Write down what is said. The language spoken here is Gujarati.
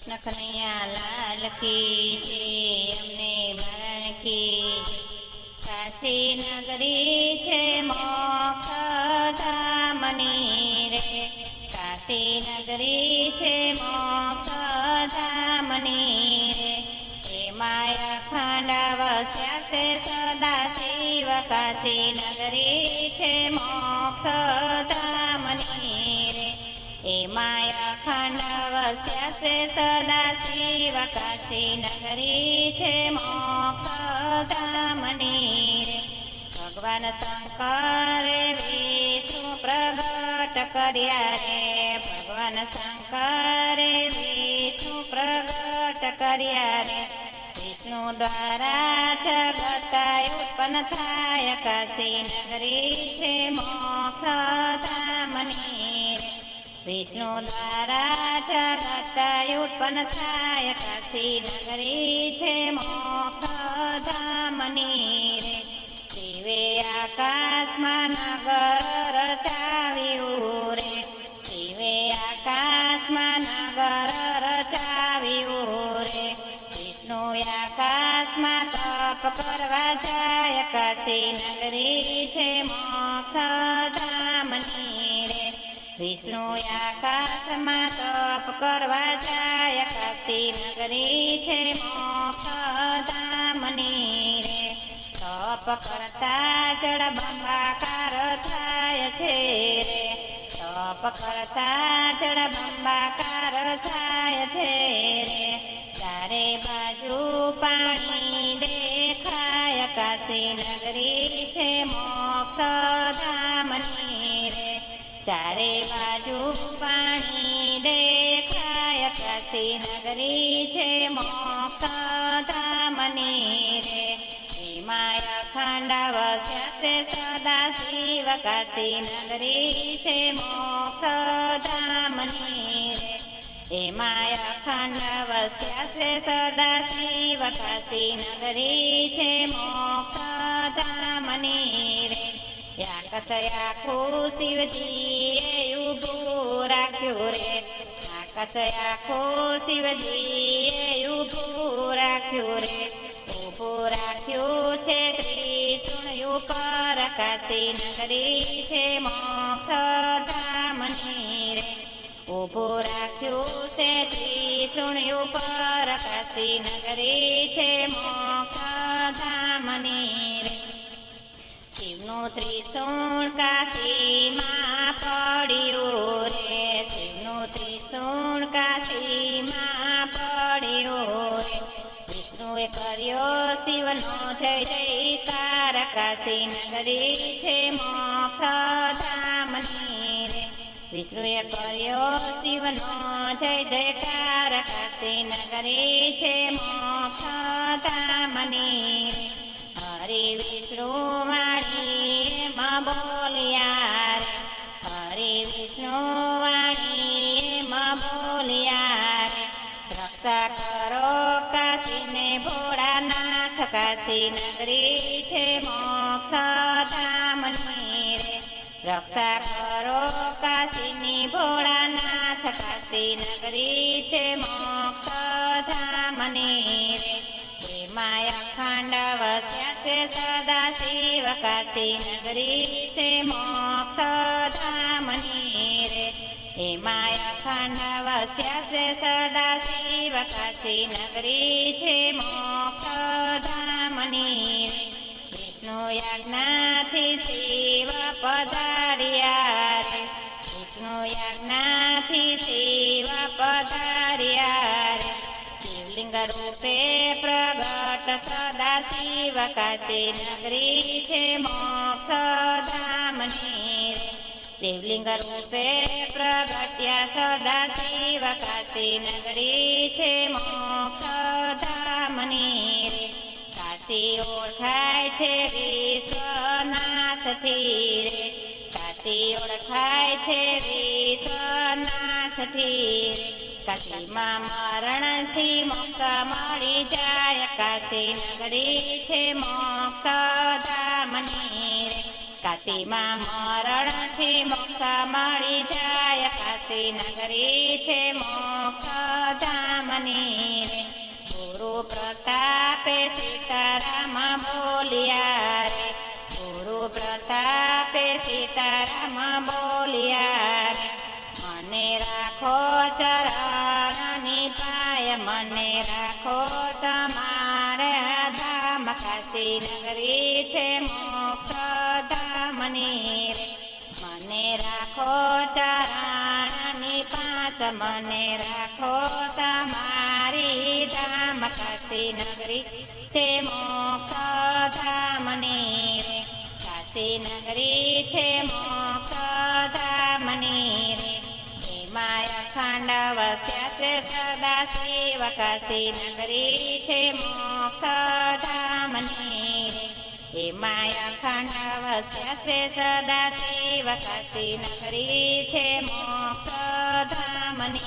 કૃષ્ણ કનૈયા લાલ કી જય, અમને ભરણ કી જય. કાશી નગરી છે મોક્ષ ધામની રે, કાશી નગરી છે મોક્ષ ધામની રે. એમાં અખંડ વસ્યા છે સદા શિવ, કાશી નગરી છે મોક્ષ ધામની રે. એમાં અખંડ વસ્યા છે સદા શિવ, કાશી નગરી છે મોક્ષ ધામની રે. ભગવાન શંકરે વિષ્ણુ પ્રગટ કર્યા રે, ભગવાન શંકરે વિષ્ણુ પ્રગટ કર્યા રે. વિષ્ણુ દ્વારા જગત ઉત્પન્ન થાય, કાશી નગરી છે મોક્ષ ધામની રે. વિષ્ણુ દ્વારા જગત ઉત્પન્ન થાય, કાશી નગરી છે મોક્ષ ધામની રે. શિવે આકાશમાં નગર રચાવ્યું રે, શિવે આકાશમાં નગર રચાવ્યું રે. વિષ્ણુ આકાશમાં તપ કરવા જાય, કાશી નગરી છે મોક્ષ ધામની રે. વિષ્ણુ આકાશમાં તપ કરવા જાય, કાશી નગરી છે મોક્ષ ધામની રે. તપ કરતા જળબંબાકાર થાય છે રે, તપ કરતા જળબંબાકાર થાય છે રે. ચારે બાજુ પાણી દેખાય, કાશી નગરી છે મોક્ષ ધામની રે. ચારે બાજુ પાણી દેખાય, કાશી નગરી છે મોક્ષ ધામની રે. એમાં અખંડ વસ્યા છે સદા શિવ, કાશી નગરી છે મોક્ષ ધામની રે. એમાં અખંડ વસ્યા છે સદા શિવ, કાશી નગરી છે મોક્ષ ધામની રે. આકાશ શિવજીએ ઊભું રાખ્યું રે, આકાશ શિવજીએ ઊભું રાખ્યું રે. ઊભું રાખ્યું છે ત્રિશુળ ઉપર, કાશી નગરી છે મોક્ષ ધામની રે. ઊભું રાખ્યું છે ત્રિશુળ ઉપર, કાશી નગરી છે મોક્ષ ધામની રે. શિવનું ત્રિશુળ કાશીમાં પડ્યું રે, શિવનું ત્રિશુળ કાશીમાં પડ્યું રે. વિષ્ણુએ કર્યો શિવનો જય જયકાર, કાશી નગરી છે મોક્ષ ધામની રે. વિષ્ણુએ કર્યો શિવનો જય જયકાર, કાશી નગરી છે મોક્ષ ધામની રે. હરિ વિષ્ણુ વાણી એમાં બોલ્યા રે, હરિ વિષ્ણુ વાણી એમાં બોલ્યા રે. રક્ષા કરો કાશીને ભોળાનાથ, કાશી નગરી છે મોક્ષ ધામની રે. રક્ષા કરો કાશીની ભોળાનાથ, કાશી નગરી છે મોક્ષ ધામની રે. એમાં અખંડ વસ્યા છે સદા શિવ, કાશી નગરી છે મોક્ષ ધામની રે. એમાં અખંડ વસ્યા છે સદા શિવ, કાશી નગરી છે મોક્ષ ધામની રે. વિષ્ણુ યજ્ઞાથી શિવ પધાર્યા રે, વિષ્ણુ યજ્ઞાથી શિવ પધાર્યા રે. શિવલિંગ રૂપે પ્રગટ સદા શિવ, કાશી નગરી છે મોક્ષ ધામની રે. શિવલિંગ રૂપે પ્રગટ્યા સદા શિવ, કાશી નગરી છે મોક્ષ ધામની રે. કાશી ઓળખાય છે વિશ્વનાથથી રે, કાશી ઓળખાય છે વિશ્વનાથથી રે. કાશીમાં મરણથી મોક્ષ મળી જાય, કાશી નગરી છે મોક્ષ ધામની રે. કાશીમાં મરણથી મોક્ષ મળી જાય, કાશી નગરી છે મોક્ષ ધામ ધામની રે ગુરુ પ્રતાપે સીતારામ બોલ્યા રે ગુરુ પ્રતાપે સીતારામ બોલ્યા રે મને રાખો ચરણની પાય મને રાખો તમારે ધામ કાશી નગરી છે મોક્ષ ધામની રે મને રાખો ચરણની પાંચ મને રાખો તમારી ધામ કાશી નગરી છે મોક્ષ ધામની રે કાશી નગરી છે મોક્ષ ધામની રે એમાં અખંડ વસ્યા છે સદા શિવ કાશી નગરી છે મોક્ષ ધામની રે એમાં અખંડ વસ્યા છે સદા શિવ કાશી નગરી છે મોક્ષ ધામની